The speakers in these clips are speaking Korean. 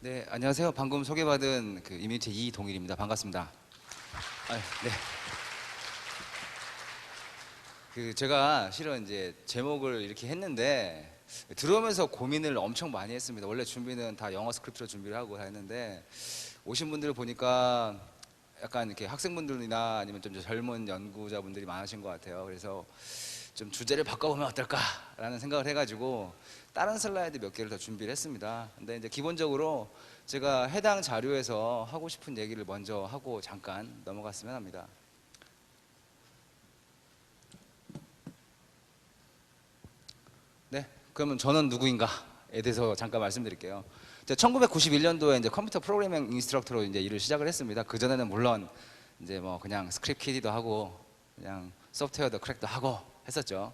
네, 안녕하세요. 방금 소개받은 그 이뮤니티 이동일입니다. 반갑습니다. 네. 제가 실은 이제 제목을 이렇게 했는데 들어오면서 고민을 엄청 많이 했습니다. 원래 준비는 다 영어 스크립트로 준비를 하고 했는데 오신 분들 보니까 약간 이렇게 학생분들이나 아니면 좀 젊은 연구자분들이 많으신 것 같아요. 그래서 좀 주제를 바꿔보면 어떨까라는 생각을 해가지고 다른 슬라이드 몇 개를 더 준비를 했습니다. 근데 이제 기본적으로 제가 해당 자료에서 하고 싶은 얘기를 먼저 하고 잠깐 넘어갔으면 합니다. 네, 그러면 저는 누구인가에 대해서 잠깐 말씀드릴게요. 1991년도에 이제 컴퓨터 프로그래밍 인스트럭터로 이제 일을 시작을 했습니다. 그 전에는 물론 이제 뭐 그냥 스크립트 키디도 하고 그냥 소프트웨어도 크랙도 하고 했었죠.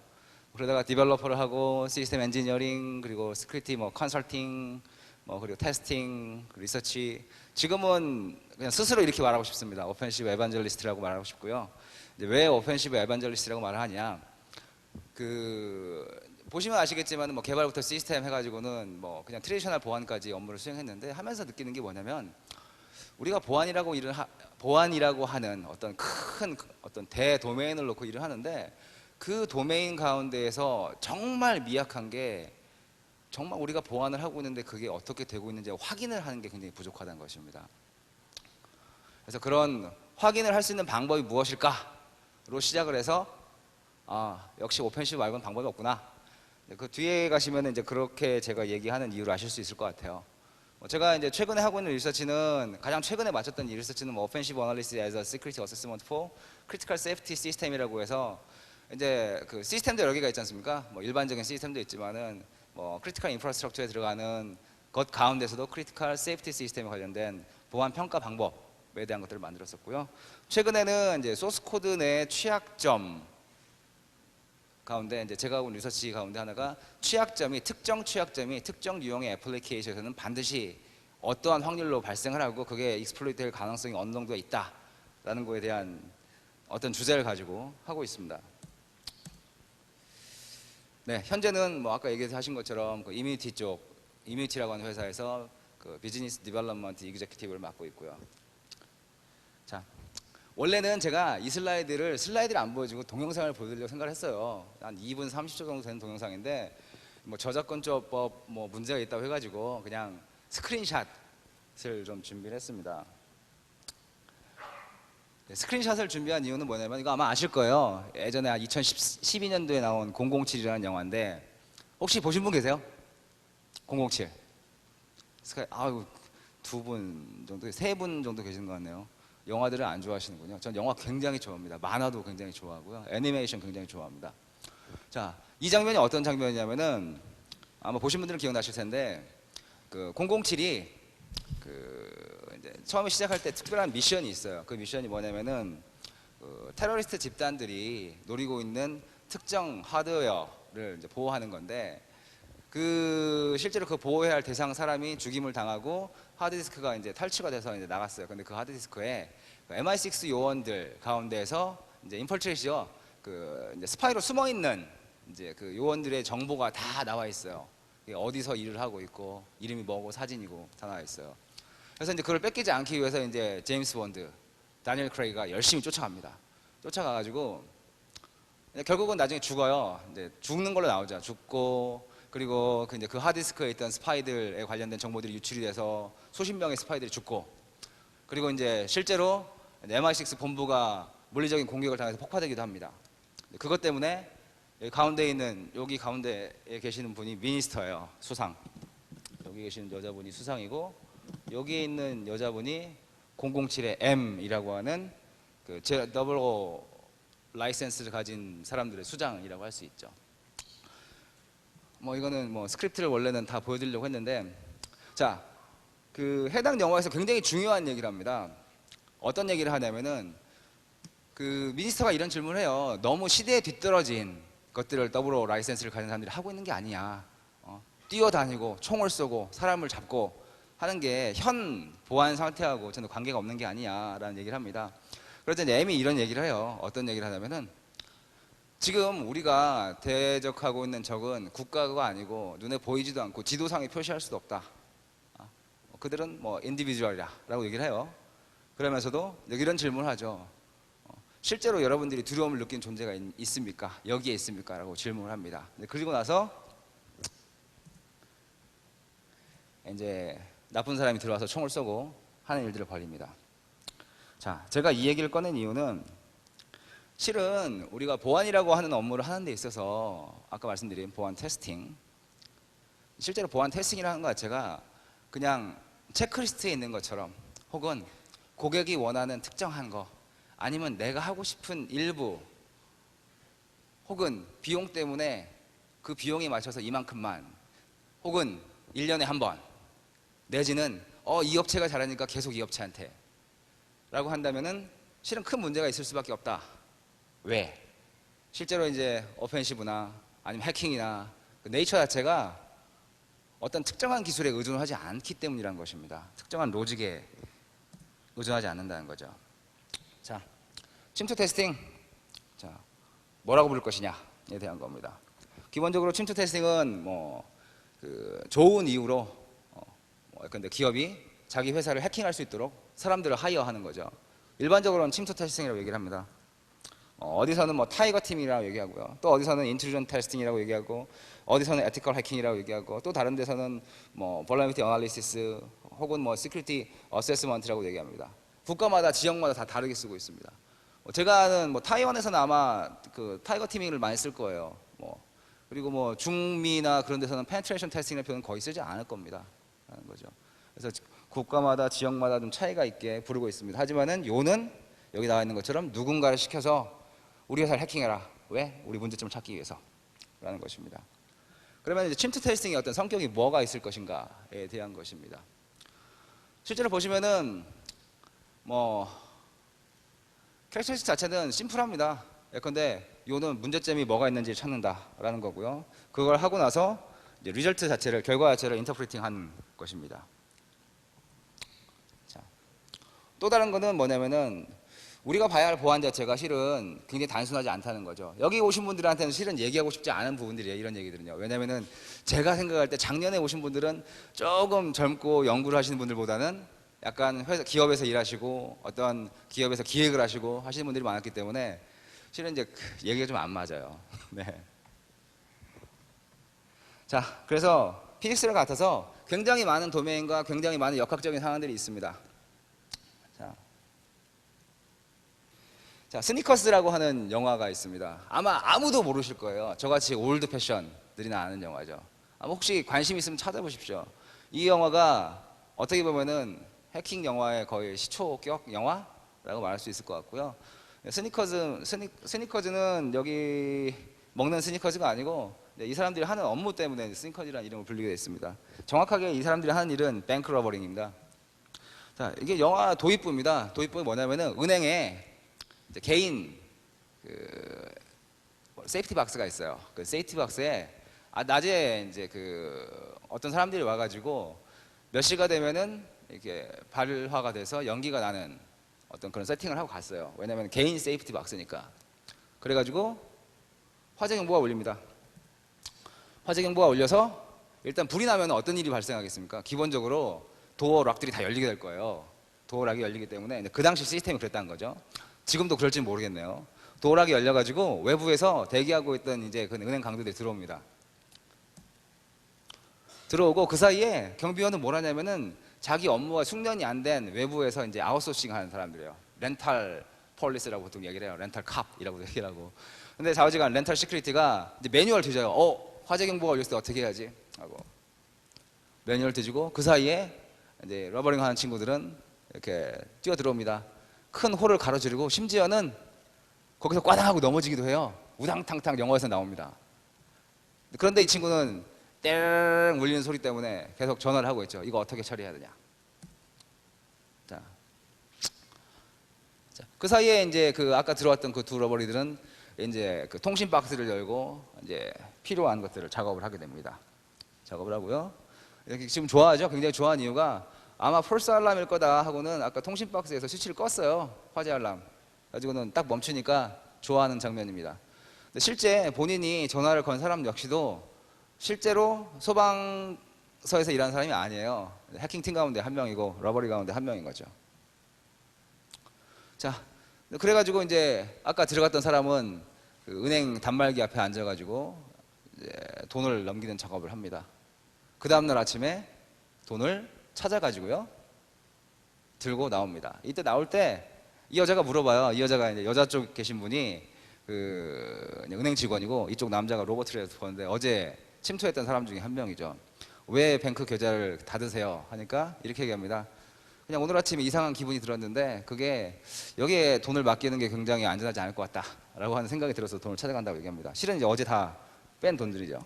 그러다가 디벨로퍼를 하고 시스템 엔지니어링 그리고 스크립트 뭐 컨설팅 뭐 그리고 테스팅 리서치 지금은 그냥 스스로 이렇게 말하고 싶습니다. 오펜시브 에반젤리스트라고 말하고 싶고요. 이제 왜 오펜시브 에반젤리스트라고 말을 하냐? 보시면 아시겠지만 뭐 개발부터 시스템 해가지고는 뭐 그냥 트레디셔널 보안까지 업무를 수행했는데 하면서 느끼는 게 뭐냐면 우리가 보안이라고 하는 어떤 큰 어떤 대도메인을 놓고 일을 하는데 그 도메인 가운데에서 정말 미약한 게 정말 우리가 보안을 하고 있는데 그게 어떻게 되고 있는지 확인을 하는 게 굉장히 부족하다는 것입니다. 그래서 그런 확인을 할 수 있는 방법이 무엇일까로 시작을 해서 역시 오펜시브 말고는 방법이 없구나. 그 뒤에 가시면 이제 그렇게 제가 얘기하는 이유를 아실 수 있을 것 같아요. 제가 이제 최근에 하고 있는 리서치는 가장 최근에 마쳤던 이 리서치는 뭐 Offensive Analysis as a Security Assessment for Critical Safety System이라고 해서 이제 그 시스템도 여러 개가 있지 않습니까? 뭐 일반적인 시스템도 있지만은 뭐 크리티컬 인프라스트럭처에 들어가는 것 가운데서도 크리티컬 세이프티 시스템에 관련된 보안 평가 방법에 대한 것들을 만들었었고요. 최근에는 이제 소스 코드 내 취약점 가운데 이제 제가 하고 있는 리서치 가운데 하나가 특정 취약점이 특정 유형의 애플리케이션에서는 반드시 어떠한 확률로 발생을 하고 그게 익스플로이트 될 가능성이 어느 정도가 있다라는 거에 대한 어떤 주제를 가지고 하고 있습니다. 네, 현재는 뭐 아까 얘기하신 것처럼 그 이뮤니티라고 하는 회사에서 그 비즈니스 디벨롭먼트 이그제큐티브를 맡고 있고요. 자, 원래는 제가 이 슬라이드를 안 보여주고 동영상을 보여드리려고 생각을 했어요. 한 2분 30초 정도 되는 동영상인데 뭐 저작권조법 뭐 문제가 있다고 해가지고 그냥 스크린샷을 좀 준비를 했습니다. 네, 스크린샷을 준비한 이유는 뭐냐면 이거 아마 아실 거예요. 예전에 2012년도에 나온 007이라는 영화인데 혹시 보신 분 계세요? 007. 아유, 두 분 정도, 세 분 정도 계시는 것 같네요. 영화들을 안 좋아하시는군요. 전 영화 굉장히 좋아합니다. 만화도 굉장히 좋아하고요. 애니메이션 굉장히 좋아합니다. 자, 이 장면이 어떤 장면이냐면은 아마 보신 분들은 기억나실 텐데 그 007이 이제 처음에 시작할 때 특별한 미션이 있어요. 그 미션이 뭐냐면은 그 테러리스트 집단들이 노리고 있는 특정 하드웨어를 이제 보호하는 건데 실제로 그 보호해야 할 대상 사람이 죽임을 당하고 하드디스크가 이제 탈취가 돼서 이제 나갔어요. 근데 그 하드디스크에 그 MI6 요원들 가운데에서 이제 인펄트레이시죠. 이제 스파이로 숨어 있는 이제 그 요원들의 정보가 다 나와 있어요. 어디서 일을 하고 있고 이름이 뭐고 사진이고 다 나와 있어요. 그래서 이제 그걸 뺏기지 않기 위해서 이제 제임스 본드, 다니엘 크레이가 열심히 쫓아갑니다. 쫓아가가지고 결국은 나중에 죽어요. 이제 죽는 걸로 나오죠. 죽고 그리고 이제 그 하드디스크에 있던 스파이들에 관련된 정보들이 유출이 돼서 수십 명의 스파이들이 죽고 그리고 이제 실제로 MI6 본부가 물리적인 공격을 당해서 폭파되기도 합니다. 그것 때문에 여기 가운데에 계시는 분이 미니스터예요. 수상. 여기 계시는 여자분이 수상이고 여기에 있는 여자분이 007의 M이라고 하는 그 J00 라이센스를 가진 사람들의 수장이라고 할 수 있죠. 뭐 이거는 뭐 스크립트를 원래는 다 보여드리려고 했는데 자, 그 해당 영화에서 굉장히 중요한 얘기를 합니다. 어떤 얘기를 하냐면은 그 미니스터가 이런 질문을 해요. 너무 시대에 뒤떨어진 것들을 더불어 라이센스를 가진 사람들이 하고 있는 게 아니냐. 뛰어다니고 총을 쏘고 사람을 잡고 하는 게 현 보안 상태하고 전혀 관계가 없는 게 아니냐라는 얘기를 합니다. 그래서 이제 M이 이런 얘기를 해요. 어떤 얘기를 하냐면은 지금 우리가 대적하고 있는 적은 국가가 아니고 눈에 보이지도 않고 지도상에 표시할 수도 없다. 그들은 뭐 인디비주얼이라고 얘기를 해요. 그러면서도 이런 질문을 하죠. 실제로 여러분들이 두려움을 느낀 존재가 있습니까? 여기에 있습니까? 라고 질문을 합니다. 그리고 나서 이제 나쁜 사람이 들어와서 총을 쏘고 하는 일들을 벌입니다. 자, 제가 이 얘기를 꺼낸 이유는 실은 우리가 보안이라고 하는 업무를 하는 데 있어서 아까 말씀드린 보안 테스팅, 실제로 보안 테스팅이라는 것 자체가 그냥 체크리스트에 있는 것처럼 혹은 고객이 원하는 특정한 거 아니면 내가 하고 싶은 일부 혹은 비용 때문에 그 비용에 맞춰서 이만큼만 혹은 1년에 한 번 내지는 이 업체가 잘하니까 계속 이 업체한테 라고 한다면은 실은 큰 문제가 있을 수밖에 없다. 왜? 실제로 이제 오펜시브나 아니면 해킹이나 그 네이처 자체가 어떤 특정한 기술에 의존하지 않기 때문이라는 것입니다. 특정한 로직에 의존하지 않는다는 거죠. 자, 침투 테스팅. 자, 뭐라고 부를 것이냐에 대한 겁니다. 기본적으로 침투 테스팅은 좋은 이유로 근데 기업이 자기 회사를 해킹할 수 있도록 사람들을 하이어하는 거죠. 일반적으로는 침투 테스팅이라고 얘기를 합니다. 어디서는 타이거 팀이라고 얘기하고요. 또 어디서는 인트루전 테스팅이라고 얘기하고, 어디서는 에티컬 해킹이라고 얘기하고, 또 다른 데서는 벌너비티 어널리시스 혹은 시큐리티 어세스먼트라고 얘기합니다. 국가마다 지역마다 다 다르게 쓰고 있습니다. 제가 아는 타이완에서는 아마 그 타이거 팀을 많이 쓸 거예요. 그리고 중미나 그런 데서는 페네트레이션 테스팅이라는 표현은 거의 쓰지 않을 겁니다. 라는 거죠. 그래서 국가마다 지역마다 좀 차이가 있게 부르고 있습니다. 하지만은 요는 여기 나와 있는 것처럼 누군가를 시켜서 우리 회사를 해킹해라. 왜? 우리 문제점을 찾기 위해서 라는 것입니다. 그러면 이제 침투 테스팅의 어떤 성격이 뭐가 있을 것인가에 대한 것입니다. 실제로 보시면은 캐릭터리스틱 자체는 심플합니다. 예컨대 요는 문제점이 뭐가 있는지 찾는다라는 거고요. 그걸 하고 나서 이제 리절트 자체를, 결과 자체를 인터프리팅한 것입니다. 자, 또 다른 거는 뭐냐면은 우리가 봐야 할 보안 자체가 실은 굉장히 단순하지 않다는 거죠. 여기 오신 분들한테는 실은 얘기하고 싶지 않은 부분들이에요. 이런 얘기들은요. 왜냐면은 제가 생각할 때 작년에 오신 분들은 조금 젊고 연구를 하시는 분들보다는 약간 기업에서 일하시고 어떤 기업에서 기획을 하시고 하시는 분들이 많았기 때문에 실은 이제 얘기가 좀 안 맞아요. 네. 자, 그래서 피직스를 같아서 굉장히 많은 도메인과 굉장히 많은 역학적인 상황들이 있습니다. 자, 스니커스라고 하는 영화가 있습니다. 아마 아무도 모르실 거예요. 저같이 올드 패션들이나 아는 영화죠. 아마 혹시 관심 있으면 찾아보십시오. 이 영화가 어떻게 보면은 해킹 영화의 거의 시초격 영화라고 말할 수 있을 것 같고요. 스니커즈는 여기 먹는 스니커즈가 아니고 이 사람들이 하는 업무 때문에 스니커즈라는 이름을 불리게 됐습니다. 정확하게 이 사람들이 하는 일은 뱅크 러버링입니다. 자, 이게 영화 도입부입니다. 도입부가 뭐냐면은 은행에 개인 세이프티 박스가 있어요. 그 세이프티 박스에 낮에 이제 어떤 사람들이 와가지고 몇 시가 되면은 이렇게 발화가 돼서 연기가 나는 어떤 그런 세팅을 하고 갔어요. 왜냐면 개인 세이프티 박스니까. 그래가지고 화재 경보가 울립니다. 화재 경보가 울려서 일단 불이 나면 어떤 일이 발생하겠습니까? 기본적으로 도어 락들이 다 열리게 될 거예요. 도어 락이 열리기 때문에 그 당시 시스템이 그랬다는 거죠. 지금도 그럴지 모르겠네요. 도어 락이 열려가지고 외부에서 대기하고 있던 이제 그 은행 강도들이 들어옵니다. 들어오고 그 사이에 경비원은 뭘 하냐면은 자기 업무가 숙련이 안 된 외부에서 이제 아웃소싱 하는 사람들이에요. 렌탈 폴리스라고 보통 얘기를 해요. 렌탈 캅이라고 얘기를 하고. 근데 좌우지간 렌탈 시큐리티가 이제 매뉴얼 뒤져요. 화재 경보가 울렸을 때 어떻게 해야지? 하고 매뉴얼 뒤지고 그 사이에 이제 러버링 하는 친구들은 이렇게 뛰어 들어옵니다. 큰 홀을 가로지르고 심지어는 거기서 꽈당하고 넘어지기도 해요. 우당탕탕 영화에서 나옵니다. 그런데 이 친구는 떼르릉 울리는 소리 때문에 계속 전화를 하고 있죠. 이거 어떻게 처리해야 되냐. 자, 그 사이에 이제 아까 들어왔던 그 두 러버리들은 이제 그 통신 박스를 열고 이제 필요한 것들을 작업을 하게 됩니다. 작업을 하고요. 이렇게 지금 좋아하죠. 굉장히 좋아하는 이유가 아마 폴스 알람일 거다 하고는 아까 통신 박스에서 스위치를 껐어요. 화재 알람. 가지고는 딱 멈추니까 좋아하는 장면입니다. 근데 실제 본인이 전화를 건 사람 역시도 실제로 서에서 일하는 사람이 아니에요. 해킹팀 가운데 한 명이고 러버리 가운데 한 명인 거죠. 자, 그래가지고 이제 아까 들어갔던 사람은 그 은행 단말기 앞에 앉아가지고 이제 돈을 넘기는 작업을 합니다. 그 다음날 아침에 돈을 찾아가지고요 들고 나옵니다. 이때 나올 때 이 여자가 물어봐요. 이 여자가 이제 여자 쪽 계신 분이 그 은행 직원이고 이쪽 남자가 로버트를 보는데 어제 침투했던 사람 중에 한 명이죠. 왜 뱅크 계좌를 닫으세요? 하니까 이렇게 얘기합니다. 그냥 오늘 아침에 이상한 기분이 들었는데 그게 여기에 돈을 맡기는 게 굉장히 안전하지 않을 것 같다라고 하는 생각이 들어서 돈을 찾아간다고 얘기합니다. 실은 이제 어제 다 뺀 돈들이죠.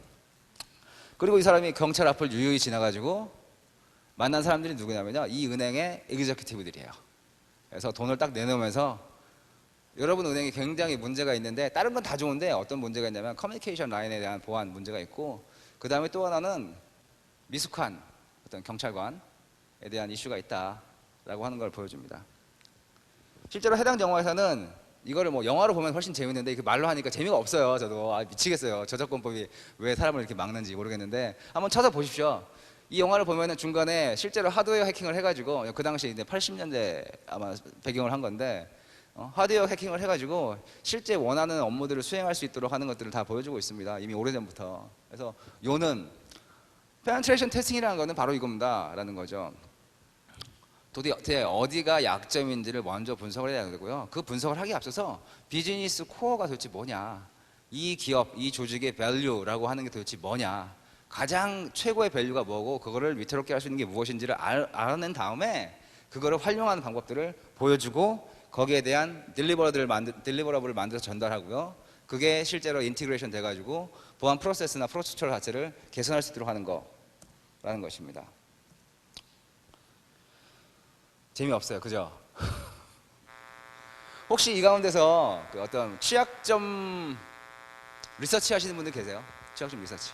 그리고 이 사람이 경찰 앞을 유유히 지나가지고 만난 사람들이 누구냐면요, 이 은행의 에그저큐티브들이에요. 그래서 돈을 딱 내놓으면서 여러분 은행이 굉장히 문제가 있는데 다른 건 다 좋은데 어떤 문제가 있냐면 커뮤니케이션 라인에 대한 보안 문제가 있고 그 다음에 또 하나는 미숙한 어떤 경찰관에 대한 이슈가 있다라고 하는 걸 보여줍니다. 실제로 해당 영화에서는 이거를 뭐 영화로 보면 훨씬 재밌는데 그 말로 하니까 재미가 없어요. 저도 미치겠어요. 저작권법이 왜 사람을 이렇게 막는지 모르겠는데 한번 찾아보십시오. 이 영화를 보면은 중간에 실제로 하드웨어 해킹을 해가지고 그 당시 이제 80년대 아마 배경을 한 건데 하드웨어 해킹을 해가지고 실제 원하는 업무들을 수행할 수 있도록 하는 것들을 다 보여주고 있습니다. 이미 오래전부터. 그래서 요는 페네트레이션 테스팅이라는 거는 바로 이겁니다라는 거죠. 도대체 어디가 약점인지를 먼저 분석을 해야 되고요. 그 분석을 하기에 앞서서 비즈니스 코어가 도대체 뭐냐, 이 기업, 이 조직의 밸류라고 하는 게 도대체 뭐냐, 가장 최고의 밸류가 뭐고 그거를 위태롭게 할 수 있는 게 무엇인지를 알아낸 다음에 그거를 활용하는 방법들을 보여주고 거기에 대한 딜리버러블을 만들어서 전달하고요. 그게 실제로 인티그레이션 돼가지고 보안 프로세스나 프로스처 자체를 개선할 수 있도록 하는 거라는 것입니다. 재미없어요, 그죠? 혹시 이 가운데서 그 어떤 취약점 리서치 하시는 분들 계세요? 취약점 리서치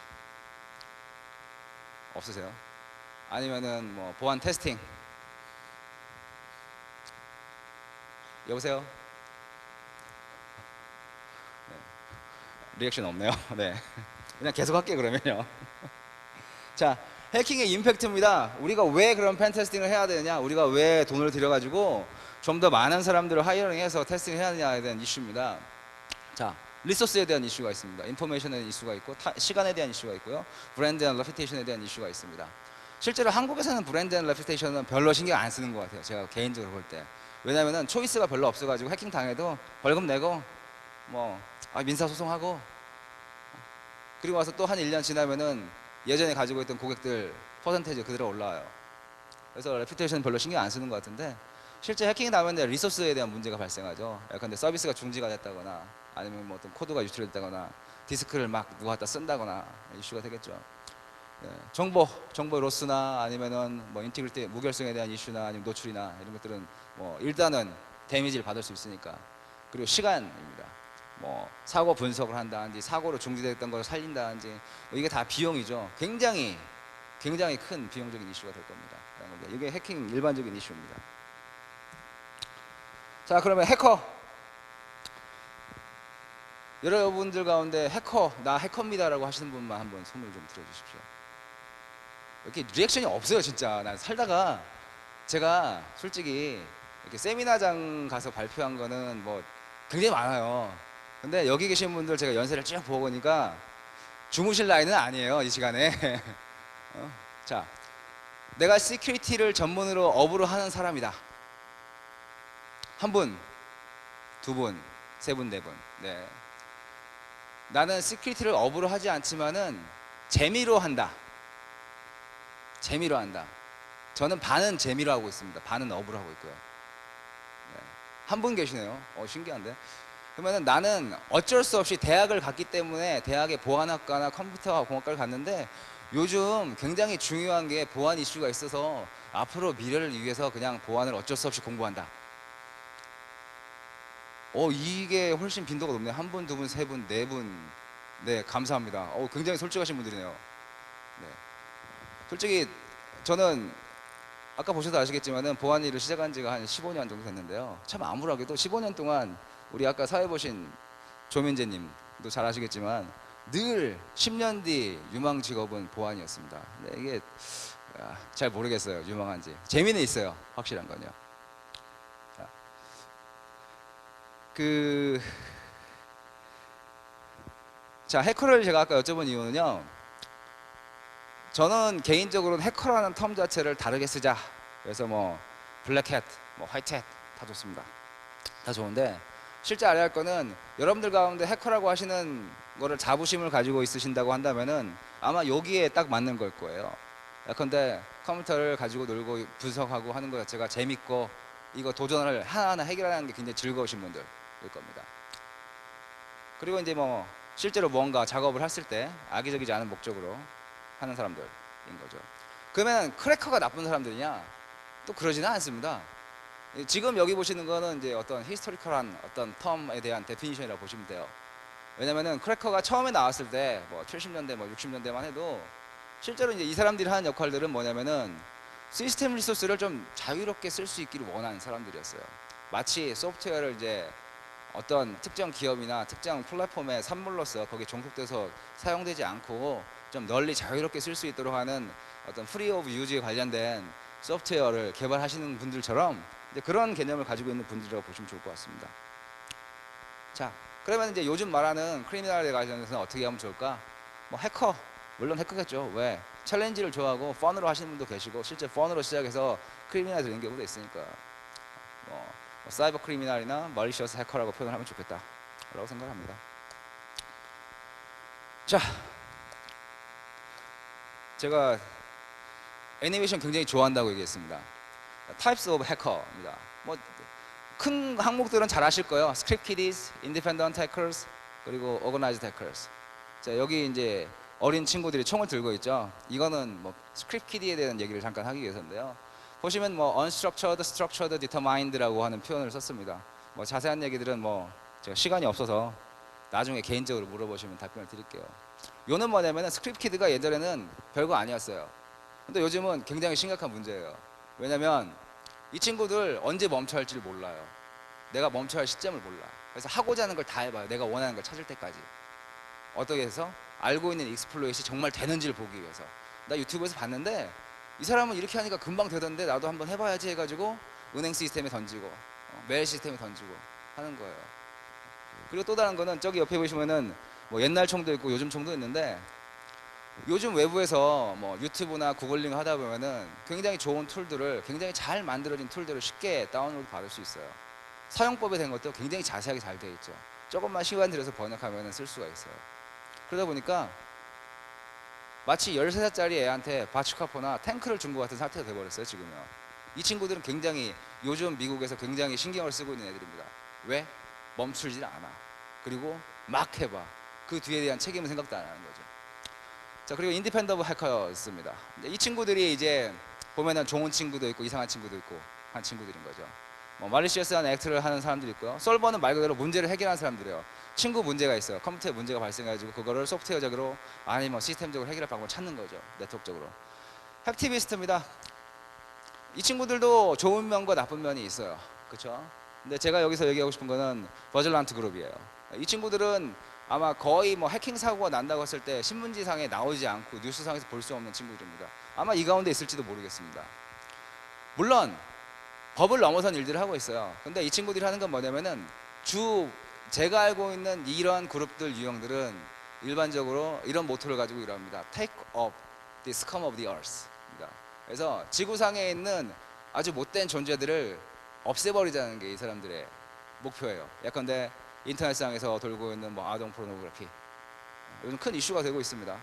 없으세요? 아니면은 뭐 보안 테스팅? 여보세요? 네. 리액션 없네요. 네. 그냥 계속 할게요 그러면요. 자, 해킹의 임팩트입니다. 우리가 왜 그런 펜 테스팅을 해야 되느냐, 우리가 왜 돈을 들여가지고 좀 더 많은 사람들을 하이어링해서 테스팅을 해야 되냐에 대한 이슈입니다. 자, 리소스에 대한 이슈가 있습니다. 인포메이션에 대한 이슈가 있고 시간에 대한 이슈가 있고요. 브랜드 앤 레퓨테이션에 대한 이슈가 있습니다. 실제로 한국에서는 브랜드 앤 레퓨테이션은 별로 신경 안 쓰는 것 같아요. 제가 개인적으로 볼 때. 왜냐면은 초이스가 별로 없어가지고 해킹 당해도 벌금 내고 뭐 민사소송하고 그리고 와서 또 한 1년 지나면은 예전에 가지고 있던 고객들 퍼센테이지 그대로 올라와요. 그래서 레퓨테이션 별로 신경 안 쓰는 것 같은데 실제 해킹이 나면 리소스에 대한 문제가 발생하죠. 약간 서비스가 중지가 됐다거나 아니면 뭐 어떤 코드가 유출됐다거나 디스크를 막 누가 갖다 쓴다거나 이슈가 되겠죠. 네. 정보 로스나 아니면은 뭐 인티그리티 무결성에 대한 이슈나 아니면 노출이나 이런 것들은 뭐 일단은 데미지를 받을 수 있으니까. 그리고 시간입니다. 뭐 사고 분석을 한다든지 사고로 중지됐던 걸 살린다든지 뭐 이게 다 비용이죠. 굉장히 큰 비용적인 이슈가 될 겁니다. 이게 해킹 일반적인 이슈입니다. 자, 그러면 해커. 여러분들 가운데 나 해커입니다라고 하시는 분만 한번 손을 좀 들어주십시오. 이렇게 리액션이 없어요, 진짜. 난 살다가 제가 솔직히 이렇게 세미나장 가서 발표한 거는 뭐 굉장히 많아요. 근데 여기 계신 분들 제가 연세를 쭉 보고 보니까 주무실 나이는 아니에요, 이 시간에. 자, 내가 시큐리티를 전문으로 업으로 하는 사람이다. 한 분, 두 분, 세 분, 네 분. 네. 나는 시큐리티를 업으로 하지 않지만은 재미로 한다. 재미로 한다. 저는 반은 재미로 하고 있습니다. 반은 업으로 하고 있고요. 네. 한 분 계시네요. 신기한데. 그러면은 나는 어쩔 수 없이 대학을 갔기 때문에 대학의 보안학과나 컴퓨터 공학과를 갔는데 요즘 굉장히 중요한 게 보안 이슈가 있어서 앞으로 미래를 위해서 그냥 보안을 어쩔 수 없이 공부한다. 이게 훨씬 빈도가 높네요. 한 분, 두 분, 세 분, 네 분. 네, 감사합니다. 굉장히 솔직하신 분들이네요. 네. 솔직히 저는 아까 보셔도 아시겠지만은 보안 일을 시작한 지가 한 15년 정도 됐는데요. 참 암울하게도 15년 동안 우리 아까 사회 보신 조민재님도 잘 아시겠지만 늘 10년 뒤 유망 직업은 보안이었습니다. 근데 이게 잘 모르겠어요. 유망한지. 재미는 있어요. 확실한 건요. 그, 자, 해커를 제가 아까 여쭤본 이유는요. 저는 개인적으로는 해커라는 텀 자체를 다르게 쓰자. 그래서 뭐 블랙햇, 뭐 화이트햇 다 좋습니다. 다 좋은데 실제 알아야 할 거는 여러분들 가운데 해커라고 하시는 거를 자부심을 가지고 있으신다고 한다면은 아마 여기에 딱 맞는 걸 거예요. 예컨대 컴퓨터를 가지고 놀고 분석하고 하는 것 자체가 재밌고 이거 도전을 하나하나 해결하는 게 굉장히 즐거우신 분들일 겁니다. 그리고 이제 뭐 실제로 뭔가 작업을 했을 때 악의적이지 않은 목적으로 하는 사람들인 거죠. 그러면 크래커가 나쁜 사람들이냐? 또 그러지는 않습니다. 지금 여기 보시는 거는 이제 어떤 히스토리컬한 어떤 텀에 대한 데피니션이라고 보시면 돼요. 왜냐면은 크래커가 처음에 나왔을 때 뭐 70년대 뭐 60년대만 해도 실제로 이제 이 사람들이 하는 역할들은 뭐냐면은 시스템 리소스를 좀 자유롭게 쓸 수 있기를 원하는 사람들이었어요. 마치 소프트웨어를 이제 어떤 특정 기업이나 특정 플랫폼의 산물로서 거기에 종속돼서 사용되지 않고 좀 널리 자유롭게 쓸 수 있도록 하는 어떤 프리 오브 유즈에 관련된 소프트웨어를 개발하시는 분들처럼 이제 그런 개념을 가지고 있는 분들이라고 보시면 좋을 것 같습니다. 자, 그러면 이제 요즘 말하는 크리미널에 관련해서는 어떻게 하면 좋을까? 뭐 해커, 물론 해커겠죠. 왜? 챌린지를 좋아하고 펀으로 하시는 분도 계시고 실제 펀으로 시작해서 크리미널이 되는 경우도 있으니까 뭐 사이버 크리미널이나 멀리셔스 해커라고 표현하면 좋겠다 라고 생각합니다. 자, 제가 애니메이션 굉장히 좋아한다고 얘기했습니다. Types of Hacker입니다. 뭐 큰 항목들은 잘 아실 거예요. Script Kiddies, Independent Hackers, 그리고 Organized Hackers. 자, 여기 이제 어린 친구들이 총을 들고 있죠. 이거는 뭐 Script Kiddie에 대한 얘기를 잠깐 하기 위해서인데요. 보시면 뭐 Unstructured, Structured, Determined라고 하는 표현을 썼습니다. 뭐 자세한 얘기들은 뭐 제가 시간이 없어서 나중에 개인적으로 물어보시면 답변을 드릴게요. 요는 뭐냐면은 스크립트 키드가 예전에는 별거 아니었어요. 근데 요즘은 굉장히 심각한 문제예요. 왜냐면 이 친구들 언제 멈춰야 할지를 몰라요. 내가 멈춰야 할 시점을 몰라. 그래서 하고자 하는 걸 다 해봐요. 내가 원하는 걸 찾을 때까지. 어떻게 해서? 알고 있는 익스플로잇이 정말 되는지를 보기 위해서. 나 유튜브에서 봤는데 이 사람은 이렇게 하니까 금방 되던데 나도 한번 해봐야지 해가지고 은행 시스템에 던지고 메일 시스템에 던지고 하는 거예요. 그리고 또 다른 거는 저기 옆에 보시면은 뭐 옛날 총도 있고 요즘 총도 있는데 요즘 외부에서 뭐 유튜브나 구글링 하다 보면은 굉장히 좋은 툴들을 굉장히 잘 만들어진 툴들을 쉽게 다운로드 받을 수 있어요. 사용법에 대한 것도 굉장히 자세하게 잘 되어 있죠. 조금만 시간 들여서 번역하면 쓸 수가 있어요. 그러다 보니까 마치 13살짜리 애한테 바치카포나 탱크를 준 것 같은 사태가 돼버렸어요 지금요. 이 친구들은 굉장히 요즘 미국에서 굉장히 신경을 쓰고 있는 애들입니다. 왜? 멈추질 않아. 그리고 막 해봐. 그 뒤에 대한 책임은 생각도 안 하는 거죠. 자, 그리고 인디펜더블 해커였습니다. 이 친구들이 이제 보면은 좋은 친구도 있고 이상한 친구도 있고 한 친구들인 거죠. 뭐 말리시어스한 액트를 하는 사람들이 있고요. 솔버는 말 그대로 문제를 해결하는 사람들이에요. 친구 문제가 있어요. 컴퓨터에 문제가 발생해가지고 그거를 소프트웨어적으로 아니면 뭐 시스템적으로 해결할 방법을 찾는 거죠. 네트워크적으로. 액티비스트입니다. 이 친구들도 좋은 면과 나쁜 면이 있어요. 그렇죠? 근데 제가 여기서 얘기하고 싶은 거는 버즐란트 그룹이에요. 이 친구들은 아마 거의 뭐 해킹 사고가 난다고 했을 때 신문지상에 나오지 않고 뉴스상에서 볼 수 없는 친구들입니다. 아마 이 가운데 있을지도 모르겠습니다. 물론 법을 넘어선 일들을 하고 있어요. 근데 이 친구들이 하는 건 뭐냐면은 제가 알고 있는 이런 그룹들 유형들은 일반적으로 이런 모토를 가지고 일합니다. Take up the scum of the earth. 그래서 지구상에 있는 아주 못된 존재들을 없애버리자는 게 이 사람들의 목표예요. 예컨대 인터넷상에서 돌고 있는 뭐 아동 포르노그래피 요즘 큰 이슈가 되고 있습니다.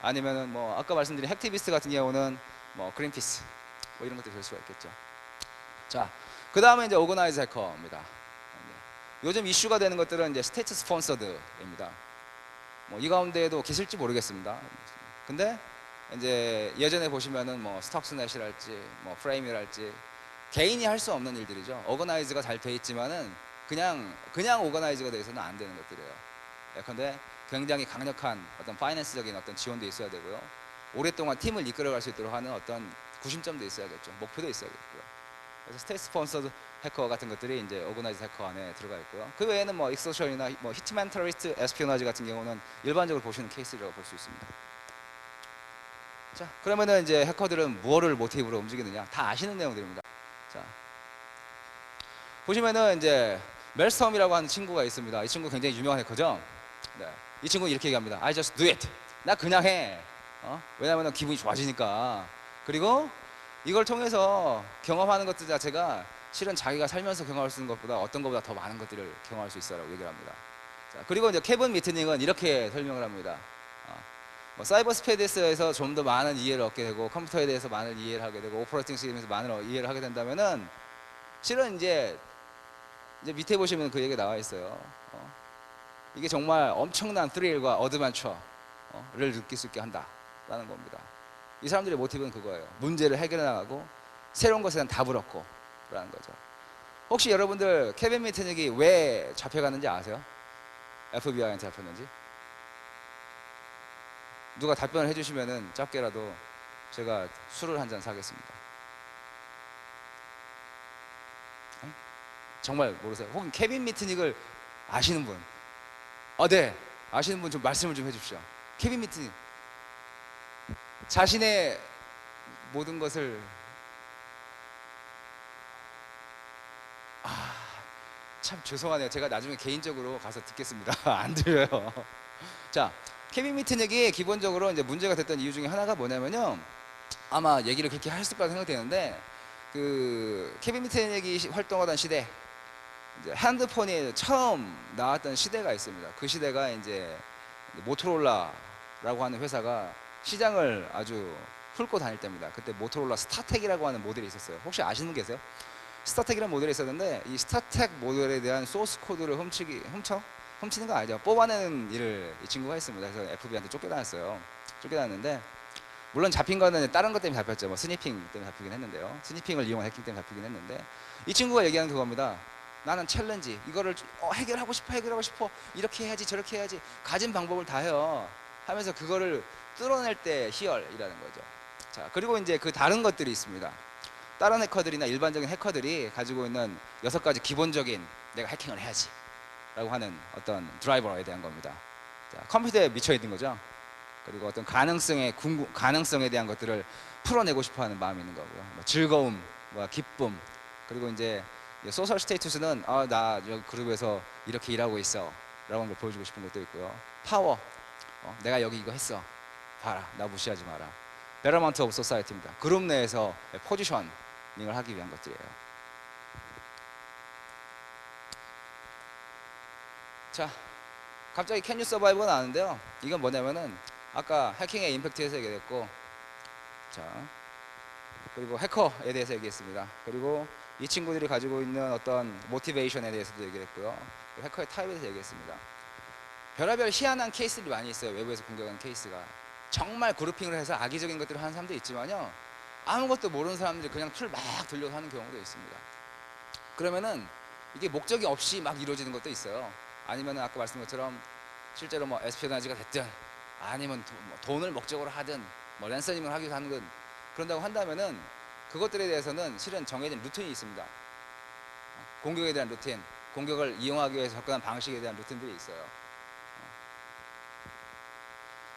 아니면은 뭐 아까 말씀드린 핵티비스트 같은 경우는 뭐 그린피스 뭐 이런 것들이 될 수가 있겠죠. 자, 그 다음에 이제 오거나이즈 해커입니다. 요즘 이슈가 되는 것들은 이제 스테이트 스폰서드입니다. 뭐 이 가운데에도 계실지 모르겠습니다. 근데 이제 예전에 보시면은 뭐 스톡스넷이랄지 뭐 프레임이랄지 개인이 할 수 없는 일들이죠. 오거나이즈가 잘 돼 있지만은 그냥 오거나이즈가 돼 있어서는 안 되는 것들이에요. 예컨대 굉장히 강력한 어떤 파이낸스적인 어떤 지원도 있어야 되고요. 오랫동안 팀을 이끌어갈 수 있도록 하는 어떤 구심점도 있어야겠죠. 목표도 있어야겠고요. 그래서 스테이트 스폰서드 해커 같은 것들이 이제 오거나이즈 해커 안에 들어가 있고요. 그 외에는 뭐 익소션이나 뭐 히트맨 테러리스트 에스피오나지 같은 경우는 일반적으로 보시는 케이스라고 볼 수 있습니다. 자, 그러면은 이제 해커들은 무엇을 모티브로 움직이느냐? 다 아시는 내용들입니다. 자, 보시면은 이제 멜스톰이라고 하는 친구가 있습니다. 이 친구 굉장히 유명한 해커죠. 네. 이 친구는 이렇게 얘기합니다. I just do it. 나 그냥 해. 왜냐하면 기분이 좋아지니까. 그리고 이걸 통해서 경험하는 것들 자체가 실은 자기가 살면서 경험할 수 있는 것보다 어떤 것보다 더 많은 것들을 경험할 수 있어라고 얘기를 합니다. 자, 그리고 이제 케빈 미트닝은 이렇게 설명을 합니다. 뭐 사이버 스페이스에서 좀 더 많은 이해를 얻게 되고 컴퓨터에 대해서 많은 이해를 하게 되고 오퍼레이팅 시스템에서 많은 이해를 하게 된다면은 실은 이제 밑에 보시면 그 얘기가 나와 있어요. 이게 정말 엄청난 스릴과 어드벤처를 느낄 수 있게 한다라는 겁니다. 이 사람들의 모티브는 그거예요. 문제를 해결해 나가고 새로운 것에 대한 답을 얻고 라는 거죠. 혹시 여러분들 케빈 미트닉이 왜 잡혀갔는지 아세요? FBI한테 잡혔는지? 누가 답변을 해주시면은 짧게라도 제가 술을 한 잔 사겠습니다. 정말 모르세요? 혹은 케빈 미트닉을 아시는 분? 네, 아시는 분 좀 말씀을 좀 해주십시오. 케빈 미트닉 자신의 모든 것을 참 죄송하네요. 제가 나중에 개인적으로 가서 듣겠습니다. 안 들려요. 자, 케빈 미트닉이 기본적으로 이제 문제가 됐던 이유 중에 하나가 뭐냐면요. 아마 얘기를 그렇게 했을 거라 생각되는데 그 케빈 미트닉이 활동하던 시대, 이제 핸드폰이 처음 나왔던 시대가 있습니다. 그 시대가 이제 모토로라라고 하는 회사가 시장을 아주 훑고 다닐 때입니다. 그때 모토로라 스타텍이라고 하는 모델이 있었어요. 혹시 아시는 분 계세요? 스타텍이라는 모델이 있었는데 이 스타텍 모델에 대한 소스 코드를 훔치는 건 아니죠. 뽑아내는 일을 이 친구가 했습니다. 그래서 FBI한테 쫓겨다녔어요. 쫓겨났는데 물론 잡힌 거는 다른 것 때문에 잡혔죠. 뭐 스니핑 때문에 잡히긴 했는데요. 스니핑을 이용한 해킹 때문에 잡히긴 했는데 이 친구가 얘기하는 그겁니다. 나는 챌린지 이거를 해결하고 싶어 이렇게 해야지 저렇게 해야지 가진 방법을 다 해요 하면서 그거를 뚫어낼 때 희열이라는 거죠. 자, 그리고 이제 그 다른 것들이 있습니다. 다른 해커들이나 일반적인 해커들이 가지고 있는 6가지 기본적인 내가 해킹을 해야지 라고 하는 어떤 드라이버에 대한 겁니다. 자, 컴퓨터에 미쳐 있는 거죠. 그리고 어떤 가능성에 대한 것들을 풀어내고 싶어 하는 마음이 있는 거고요. 뭐 즐거움, 뭐 기쁨, 그리고 이제 소셜 스테이투스는 나 그룹에서 이렇게 일하고 있어 라고 하는 걸 보여주고 싶은 것도 있고요. 파워, 내가 여기 이거 했어 봐라 나 무시하지 마라. 베러먼트 오브 소사이티입니다. 그룹 내에서 포지셔닝을 하기 위한 것들이에요. 자, 갑자기 Can You Survive가 나왔는데요. 이건 뭐냐면은 아까 해킹의 임팩트에서 얘기했고, 자, 그리고 해커에 대해서 얘기했습니다. 그리고 이 친구들이 가지고 있는 어떤 모티베이션에 대해서도 얘기했고요. 해커의 타입에 대해서 얘기했습니다. 별의별 희한한 케이스들이 많이 있어요. 외부에서 공격하는 케이스가. 정말 그룹핑을 해서 악의적인 것들을 하는 사람도 있지만요. 아무것도 모르는 사람들이 그냥 툴 막 돌려서 하는 경우도 있습니다. 그러면은 이게 목적이 없이 막 이루어지는 것도 있어요. 아니면은 아까 말씀드린 것처럼 실제로 뭐 에스피오나지가 됐든 아니면 돈을 목적으로 하든 뭐 랜서닝을 하기 위해서 하는 건 그런다고 한다면은 그것들에 대해서는 실은 정해진 루틴이 있습니다. 공격에 대한 루틴, 공격을 이용하기 위해서 접근한 방식에 대한 루틴들이 있어요.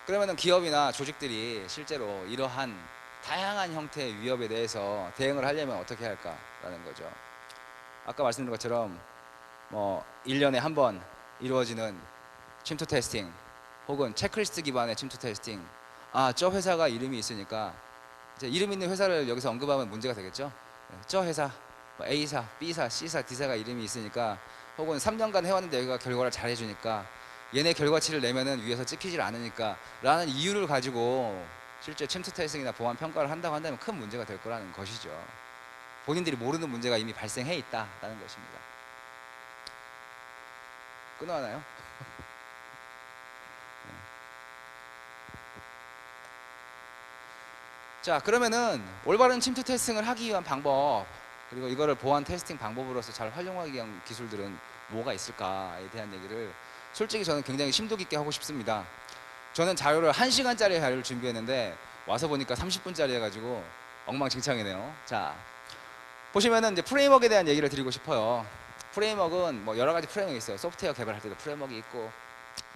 그러면은 기업이나 조직들이 실제로 이러한 다양한 형태의 위협에 대해서 대응을 하려면 어떻게 할까라는 거죠. 아까 말씀드린 것처럼 뭐 1년에 한 번 이루어지는 침투 테스팅 혹은 체크리스트 기반의 침투 테스팅. 저 회사가 이름이 있으니까 이제 이름 있는 회사를 여기서 언급하면 문제가 되겠죠. 저 회사 뭐 A사, B사, C사, D사가 이름이 있으니까 혹은 3년간 해왔는데 여기가 결과를 잘 해주니까 얘네 결과치를 내면은 위에서 찍히질 않으니까 라는 이유를 가지고 실제 침투 테스팅이나 보안 평가를 한다고 한다면 큰 문제가 될 거라는 것이죠. 본인들이 모르는 문제가 이미 발생해 있다라는 것입니다. 끊어가나요? 자, 그러면은 올바른 침투 테스팅을 하기 위한 방법, 그리고 이거를 보안 테스팅 방법으로서 잘 활용하기 위한 기술들은 뭐가 있을까에 대한 얘기를 솔직히 저는 굉장히 심도 깊게 하고 싶습니다. 저는 자료를 1시간짜리 자료를 준비했는데 와서 보니까 30분짜리 해가지고 엉망진창이네요. 자, 보시면은 이제 프레임워크에 대한 얘기를 드리고 싶어요. 프레임워크는 뭐 여러 가지 프레임워크가 있어요. 소프트웨어 개발할 때도 프레임워크가 있고,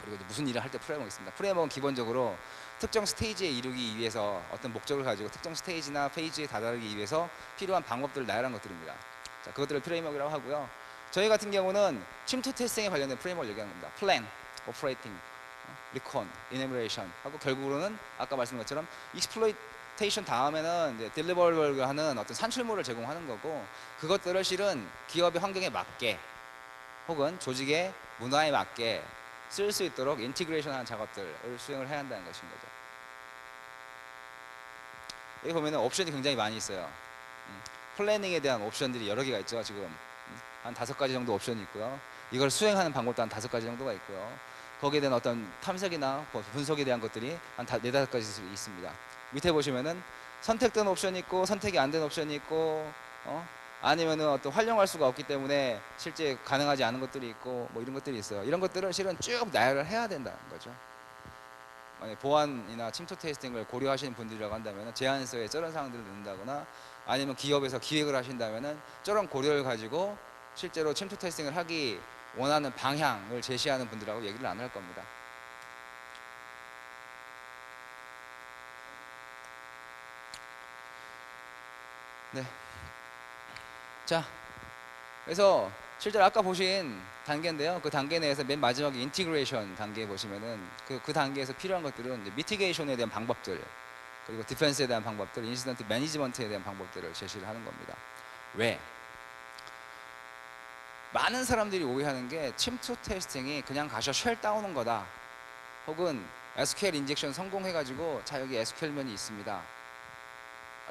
그리고 이제 무슨 일을 할 때 프레임워크가 있습니다. 프레임워크는 기본적으로 특정 스테이지에 이르기 위해서 어떤 목적을 가지고 특정 스테이지나 페이지에 다다르기 위해서 필요한 방법들을 나열한 것들입니다. 자, 그것들을 프레임워크라고 하고요. 저희 같은 경우는 침투 테스팅에 관련된 프레임워크를 얘기하는 겁니다. 플랜, 오퍼레이팅, 리콘, 이네뮤레이션 하고 결국으로는 아까 말씀드린 것처럼 익스플로이테이션 다음에는 이제 딜리버블을 하는 어떤 산출물을 제공하는 거고, 그것들을 실은 기업의 환경에 맞게 혹은 조직의 문화에 맞게 쓸 수 있도록 인티그레이션하는 작업들을 수행을 해야 한다는 것인 거죠. 여기 보면은 옵션이 굉장히 많이 있어요. 플래닝에 대한 옵션들이 여러 개가 있죠. 지금 한 5가지 정도 옵션이 있고요. 이걸 수행하는 방법도 한 5가지 정도가 있고요. 거기에 대한 어떤 탐색이나 분석에 대한 것들이 한 4, 5가지 있습니다. 밑에 보시면은 선택된 옵션이 있고 선택이 안 된 옵션이 있고, 아니면은 어떤 활용할 수가 없기 때문에 실제 가능하지 않은 것들이 있고, 뭐 이런 것들이 있어요. 이런 것들은 실은 쭉 나열을 해야 된다는 거죠. 만약 보안이나 침투 테스팅을 고려하시는 분들이라고 한다면 제안서에 저런 사항들을 넣는다거나, 아니면 기업에서 기획을 하신다면은 저런 고려를 가지고 실제로 침투 테스팅을 하기 원하는 방향을 제시하는 분들하고 얘기를 나눌 겁니다. 네. 자, 그래서 실제로 아까 보신 단계인데요. 그 단계 내에서 맨 마지막에 인티그레이션 단계에 보시면은 그 단계에서 필요한 것들은 이제 미티게이션에 대한 방법들, 그리고 디펜스에 대한 방법들, 인시던트 매니지먼트에 대한 방법들을 제시를 하는 겁니다. 왜? 많은 사람들이 오해하는 게 침투 테스팅이 그냥 가셔 쉘 따오는 거다, 혹은 SQL 인젝션 성공해가지고 자 여기 SQL면이 있습니다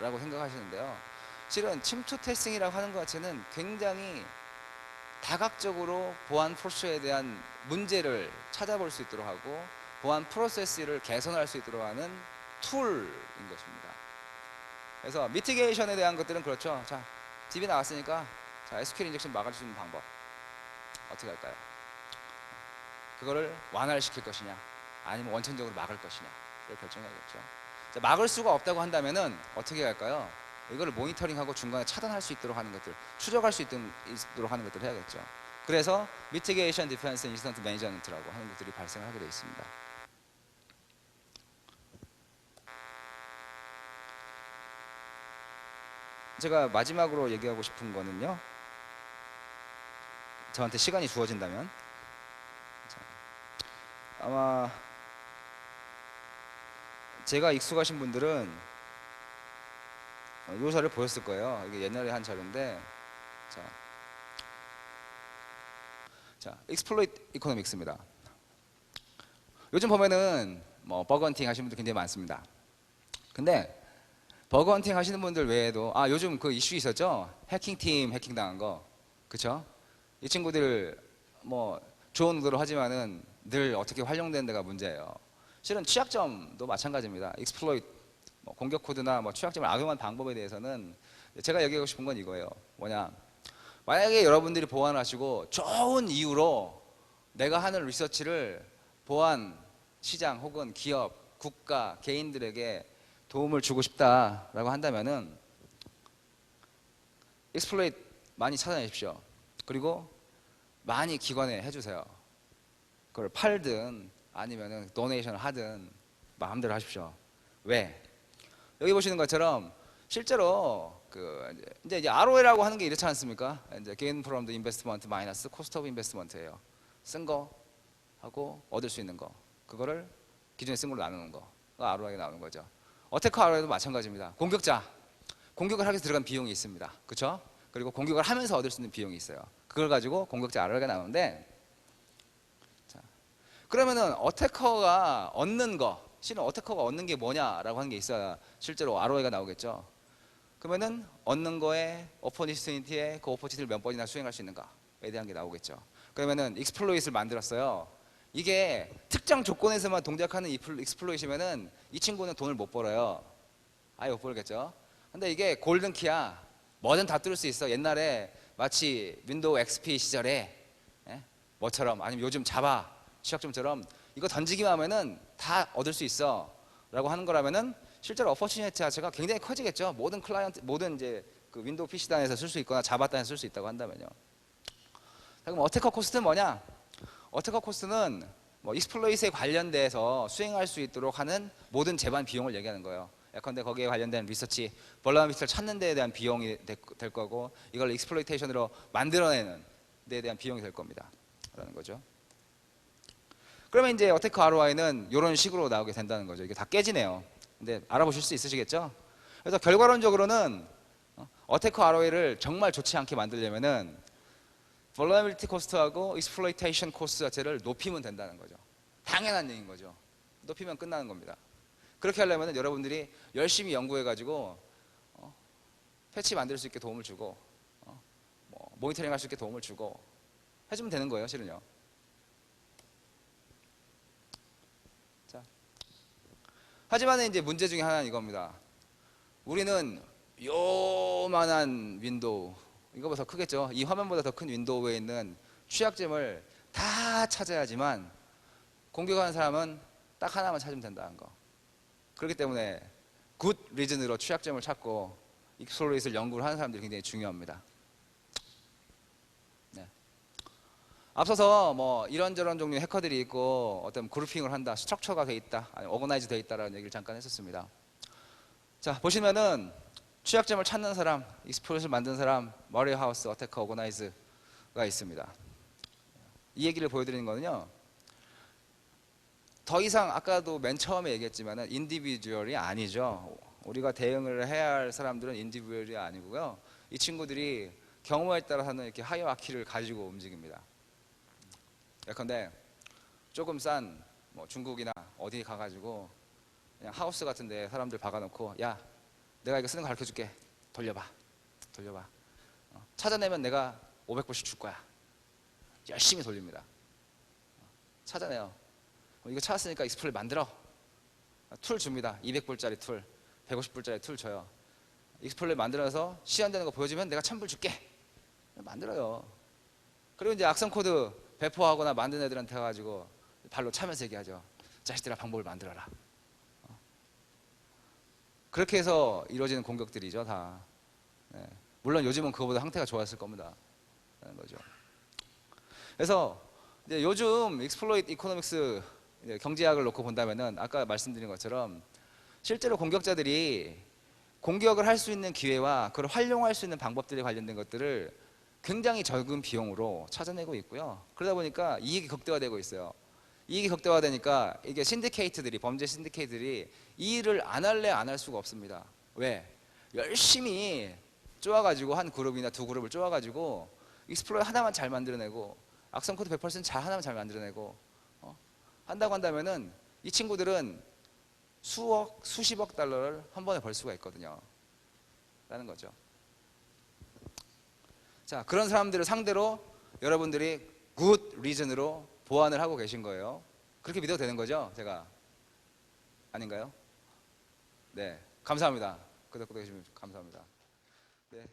라고 생각하시는데요. 실은 침투 테스팅이라고 하는 것 자체는 굉장히 다각적으로 보안 프로세스에 대한 문제를 찾아볼 수 있도록 하고 보안 프로세스를 개선할 수 있도록 하는 툴인 것입니다. 그래서 미티게이션에 대한 것들은 그렇죠. 자, DB 나왔으니까 자, SQL 인젝션 막을 수 있는 방법 어떻게 할까요? 그거를 완화를 시킬 것이냐, 아니면 원천적으로 막을 것이냐를 결정해야겠죠. 자, 막을 수가 없다고 한다면은 어떻게 할까요? 이거를 모니터링하고 중간에 차단할 수 있도록 하는 것들, 추적할 수 있도록 하는 것들을 해야겠죠. 그래서 미티게이션, 디펜스, 인시던트 매니지먼트라고 하는 것들이 발생을 하게 되어 있습니다. 제가 마지막으로 얘기하고 싶은 거는요, 저한테 시간이 주어진다면 아마 제가 익숙하신 분들은 이 자료를 보였을 거예요. 이게 옛날에 한 자료인데, 자, exploit economics입니다. 요즘 보면은 뭐 버그 헌팅 하시는 분들 굉장히 많습니다. 근데 버그 헌팅 하시는 분들 외에도 요즘 그 이슈 있었죠? 해킹팀 해킹당한 거, 그쵸? 이 친구들 뭐 좋은 의도로 하지만은 늘 어떻게 활용되는 데가 문제예요. 실은 취약점도 마찬가지입니다. exploit, 공격 코드나 취약점을 악용한 방법에 대해서는 제가 얘기하고 싶은 건 이거예요. 뭐냐? 만약에 여러분들이 보안을 하시고 좋은 이유로 내가 하는 리서치를 보안 시장 혹은 기업, 국가, 개인들에게 도움을 주고 싶다라고 한다면은 exploit 많이 찾아내십시오. 그리고 많이 기관에 해주세요. 그걸 팔든 아니면은 도네이션을 하든 마음대로 하십시오. 왜? 여기 보시는 것처럼 실제로 이제 ROI라고 하는 게 이렇지 않습니까? 이제 gain from the investment 마이너스 cost of investment예요. 쓴 거 하고 얻을 수 있는 거, 그거를 기존에 쓴 걸로 나누는 거가 ROI가 나오는 거죠. 어태커 ROI도 마찬가지입니다. 공격을 하기 위해서 들어간 비용이 있습니다. 그렇죠? 그리고 공격을 하면서 얻을 수 있는 비용이 있어요. 그걸 가지고 공격자 ROI가 나오는데, 자, 그러면은 어태커가 얻는 거, 실은 어태커가 얻는 게 뭐냐라고 하는 게 있어야 실제로 ROI가 나오겠죠. 그러면은 얻는 거에 오퍼니티에 그 오퍼니티를 몇 번이나 수행할 수 있는가에 대한 게 나오겠죠. 그러면은 익스플로잇을 만들었어요. 이게 특정 조건에서만 동작하는 익스플로잇이면은 이 친구는 돈을 못 벌어요. 아예 못 벌겠죠. 근데 이게 골든키야. 뭐든 다 뚫을 수 있어. 옛날에 마치 윈도우 XP 시절에 뭐처럼, 아니면 요즘 자바 취약점처럼 이거 던지기만 하면은 다 얻을 수 있어 라고 하는 거라면은 실제로 어퍼추니티 자체가 굉장히 커지겠죠. 모든 클라이언트, 모든 이제 그 윈도우 PC 단에서 쓸 수 있거나 자바 단에서 쓸 수 있다고 한다면요. 자, 그럼 어태커 코스트는 뭐냐? 어태커 코스트는 뭐 익스플로이트에 관련돼서 수행할 수 있도록 하는 모든 재반 비용을 얘기하는 거예요. 예컨대 거기에 관련된 리서치, 벌러너비스를 찾는 데에 대한 비용이 될 거고, 이걸 익스플로이테이션으로 만들어내는 데에 대한 비용이 될 겁니다. 라는 거죠. 그러면 이제 어태커 ROI는 이런 식으로 나오게 된다는 거죠. 이게 다 깨지네요. 근데 알아보실 수 있으시겠죠? 그래서 결과론적으로는 어태커 ROI를 정말 좋지 않게 만들려면은 vulnerability 코스트하고 exploitation 코스트 자체를 높이면 된다는 거죠. 당연한 얘기인 거죠. 높이면 끝나는 겁니다. 그렇게 하려면 여러분들이 열심히 연구해가지고 패치 만들 수 있게 도움을 주고 뭐 모니터링 할 수 있게 도움을 주고 해주면 되는 거예요, 실은요. 자, 하지만 이제 문제 중에 하나는 이겁니다. 우리는 요만한 윈도우, 이거보다 더 크겠죠. 이 화면보다 더 큰 윈도우에 있는 취약점을 다 찾아야지만 공격하는 사람은 딱 하나만 찾으면 된다는 거. 그렇기 때문에 굿 리즌으로 취약점을 찾고 익스플로이트를 연구를 하는 사람들이 굉장히 중요합니다. 네. 앞서서 뭐 이런저런 종류의 해커들이 있고 어떤 그룹핑을 한다, 스트럭처가 돼 있다, 아니 오거나이즈 돼 있다라는 얘기를 잠깐 했었습니다. 자, 보시면은 취약점을 찾는 사람, 익스플로이트를 만든 사람, 머리하우스, 어태커, 오거나이즈가 있습니다. 이 얘기를 보여드리는 거는요, 더 이상 아까도 맨 처음에 얘기했지만은 인디비주얼이 아니죠. 우리가 대응을 해야 할 사람들은 인디비주얼이 아니고요. 이 친구들이 경우에 따라서는 이렇게 하이어아키를 가지고 움직입니다. 예컨대 조금 싼 뭐 중국이나 어디 가가지고 그냥 하우스 같은데 사람들 박아놓고, 야, 내가 이거 쓰는 거 가르쳐줄게. 돌려봐. 찾아내면 내가 500불씩 줄 거야. 열심히 돌립니다. 찾아내요. 이거 찾았으니까 익스플로이트 만들어. 툴 줍니다. 200불짜리 툴, 150불짜리 툴 줘요. 익스플로이트 만들어서 시연되는 거 보여주면 내가 1000불 줄게. 만들어요. 그리고 이제 악성 코드 배포하거나 만든 애들한테 가지고 발로 차면서 얘기하죠. 자식들아, 방법을 만들어라. 그렇게 해서 이루어지는 공격들이죠, 다. 네. 물론 요즘은 그거보다 형태가 좋았을 겁니다. 라는 거죠. 그래서 이제 요즘 익스플로이트 이코노믹스 경제학을 놓고 본다면은 아까 말씀드린 것처럼 실제로 공격자들이 공격을 할 수 있는 기회와 그걸 활용할 수 있는 방법들에 관련된 것들을 굉장히 적은 비용으로 찾아내고 있고요. 그러다 보니까 이익이 극대화되고 있어요. 이익이 극대화되니까 이게 신디케이트들이, 범죄 신디케이트들이 이 일을 안 할래 안 할 수가 없습니다. 왜? 열심히 쪼아가지고 한 그룹이나 두 그룹을 쪼아가지고 익스플로이트 하나만 잘 만들어내고 악성 코드 100% 하나만 잘 만들어내고 한다고 한다면은 이 친구들은 수억, 수십억 달러를 한 번에 벌 수가 있거든요. 라는 거죠. 자, 그런 사람들을 상대로 여러분들이 굿 리즌으로 보완을 하고 계신 거예요. 그렇게 믿어도 되는 거죠? 제가 아닌가요? 네, 감사합니다. 구독해주시면 감사합니다. 네.